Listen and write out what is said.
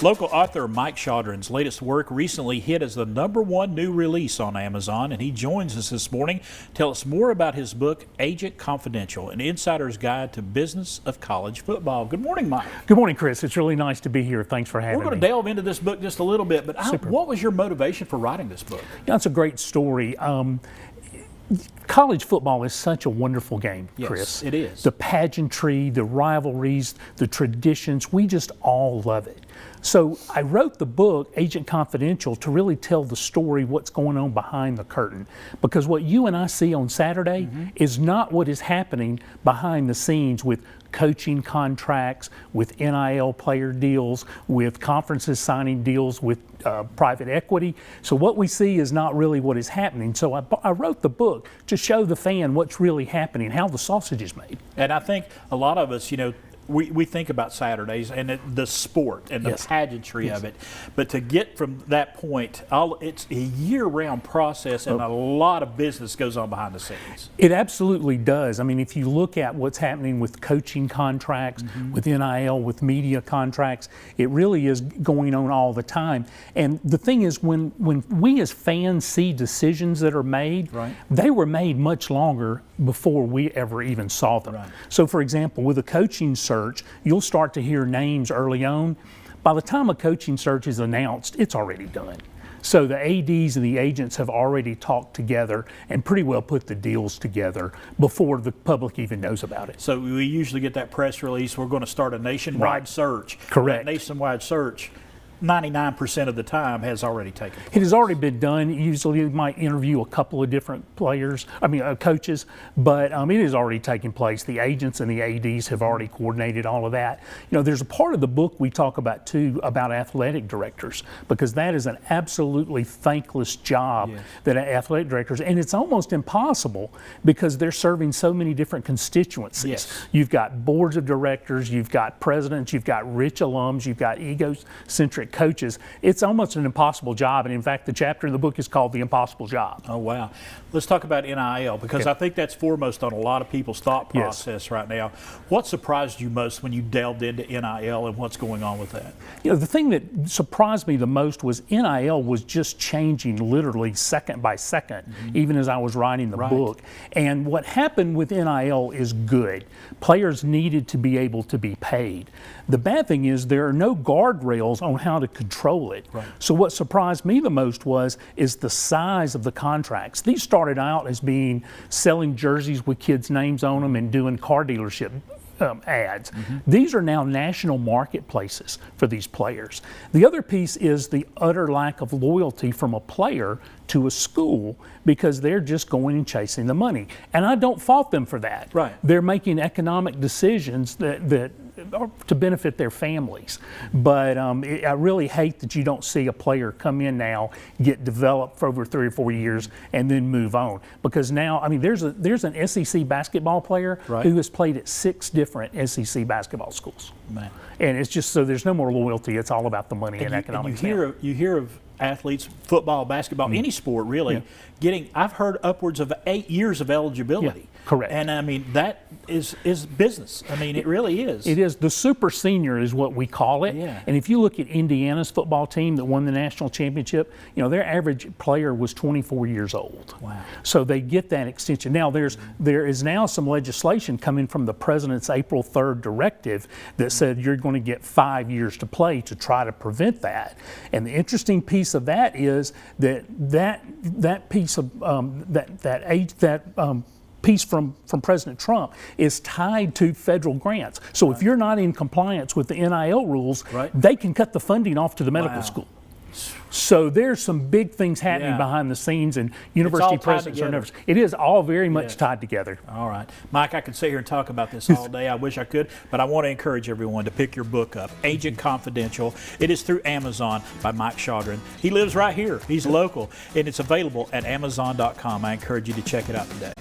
Local author Mike Chaudron's latest work recently hit as the #1 new release on Amazon, and he joins us this morning to tell us more about his book, Agent Confidential, an insider's guide to business of college football. Good morning, Mike. Good morning, Chris. It's really nice to be here. Thanks for having me. We're going to delve into this book just a little bit, but what was your motivation for writing this book? That's a great story. College football is such a wonderful game, Chris. Yes, it is. The pageantry, the rivalries, the traditions, we just all love it. So I wrote the book, Agent Confidential, to really tell the story, what's going on behind the curtain. Because what you and I see on Saturday is not what is happening behind the scenes with coaching contracts, with NIL player deals, with conferences signing deals with private equity. So what we see is not really what is happening. So I wrote the book to show the fan what's really happening, how the sausage is made. And I think a lot of us, we think about Saturdays and the sport and the pageantry of it, but to get from that point, it's a year-round process, and a lot of business goes on behind the scenes. It absolutely does. I mean, if you look at what's happening with coaching contracts, with NIL, with media contracts, it really is going on all the time. And the thing is, when we as fans see decisions that are made, they were made much longer before we ever even saw them. So, for example, with a coaching search, you'll start to hear names early on. By the time a coaching search is announced, it's already done. So the ADs and the agents have already talked together and pretty well put the deals together before the public even knows about it. So we usually get that press release, we're going to start a nationwide search. Correct. That nationwide search, 99% of the time, has already taken place. It has already been done. Usually you might interview a couple of different coaches, but it has already taken place. The agents and the ADs have already coordinated all of that. There's a part of the book we talk about too about athletic directors, because that is an absolutely thankless job that athletic directors, and it's almost impossible because they're serving so many different constituencies. You've got boards of directors, you've got presidents, you've got rich alums, you've got egocentric coaches. It's almost an impossible job, and in fact the chapter in the book is called The Impossible Job. Oh wow. Let's talk about NIL, because I think that's foremost on a lot of people's thought process right now. What surprised you most when you delved into NIL and what's going on with that? The thing that surprised me the most was NIL was just changing literally second by second, even as I was writing the book. And what happened with NIL is good. Players needed to be able to be paid. The bad thing is there are no guardrails on how to control it. So what surprised me the most is the size of the contracts. These started out as being selling jerseys with kids' names on them and doing car dealership ads. These are now national marketplaces for these players. The other piece is the utter lack of loyalty from a player to a school, because they're just going and chasing the money. And I don't fault them for that. They're making economic decisions that are to benefit their families. But I really hate that you don't see a player come in now, get developed for over 3 or 4 years, and then move on. Because now, there's an SEC basketball player who has played at 6 different SEC basketball schools. And it's just, so there's no more loyalty. It's all about the money and economics. You hear of athletes, football, basketball, any sport really, getting, I've heard upwards of 8 years of eligibility. Correct. And that is business. It really is. It is. The super senior is what we call it. And if you look at Indiana's football team that won the national championship, their average player was 24 years old. Wow. So they get that extension. Now there is now some legislation coming from the president's April 3rd directive that said you're going to get 5 years to play to try to prevent that. And the interesting piece of that is that piece of piece from President Trump is tied to federal grants. So if you're not in compliance with the NIL rules, they can cut the funding off to the medical school. So there's some big things happening behind the scenes, and university presidents are nervous. It is all very much tied together. All right. Mike, I could sit here and talk about this all day. I wish I could, but I want to encourage everyone to pick your book up, Agent Confidential. It is through Amazon by Mike Chaudron. He lives right here. He's local, and it's available at Amazon.com. I encourage you to check it out today.